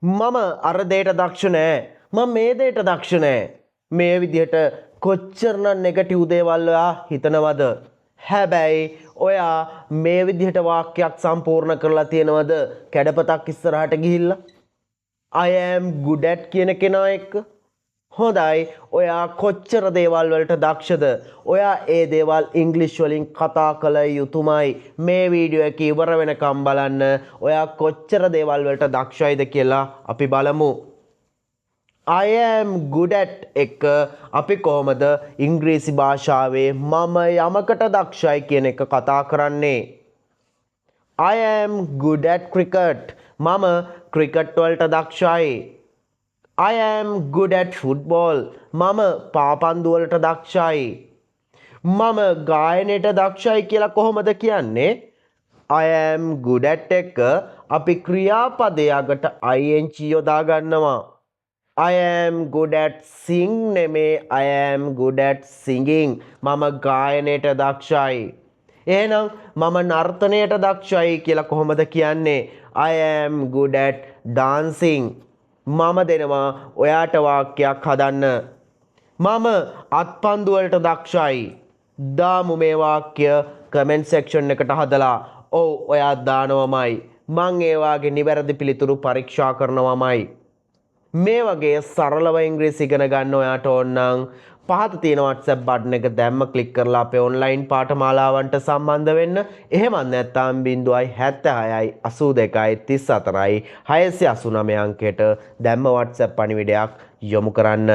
මම අර දෙයට දක්ෂ නෑ. මම මේ දෙයට දක්ෂ නෑ. මේ විදිහට කොච්චරනම් නෙගටිව් දේවල් ඔයා හිතනවද? හැබැයි ඔයා මේ විදිහට වාක්‍යයක් සම්පූර්ණ කරලා තියෙනවද කැඩපතක් ඉස්සරහට ගිහිල්ලා? I am good at කියන කෙනා එක්ක. හොඳයි. ඔයා කොච්චර දේවල් වලට දක්ෂද? ඔයා ඒ දේවල් ඉංග්‍රීසි වලින් කතා කළ යුතුමයි. මේ වීඩියෝ එක ඉවර වෙනකම් බලන්න. ඔයා කොච්චර දේවල් වලට දක්ෂයිද කියලා අපි බලමු. I am good at එක අපි කොහොමද ඉංග්‍රීසි භාෂාවේ මම යමකට දක්ෂයි කියන එක කතා කරන්නේ? I am good at cricket. මම ක්‍රිකට් වලට දක්ෂයි. I am good at football. මම පාපන්දු වලට දක්ෂයි. මම ගායනයට දක්ෂයි කියලා කොහොමද කියන්නේ? I am good at එක අපි ක්‍රියාපදයකට ing යොදා ගන්නවා. I am good at sing නෙමේ I am good at singing. මම ගායනයට දක්ෂයි. එහෙනම් මම නර්තනයට දක්ෂයි කියලා කොහොමද කියන්නේ? I am good at dancing. මම දෙනවා ඔයාට වාක්‍යයක් හදන්න. මම අත්පන්දු වලට දක්ෂයි. දාමු මේ වාක්‍ය කමෙන්ට් සෙක්ෂන් එකට හදලා. ඔව් ඔයා දානවමයි. මං ඒ වාගේ නිවැරදි පිළිතුරු පරීක්ෂා කරනවමයි. මේ වගේ සරලව ඉංග්‍රීසි ඉගෙන ගන්න ඔයාට ඕන නම් පහත තියෙන WhatsApp බටන් එක දැම්ම ක්ලික් කරලා අපේ ඔන්ලයින් පාඨමාලාවන්ට සම්බන්ධ වෙන්න. එහෙම නැත්නම් 076යි 82යි 34යි 689 අංකයට දැම්ම WhatsApp පණිවිඩයක් යොමු කරන්න.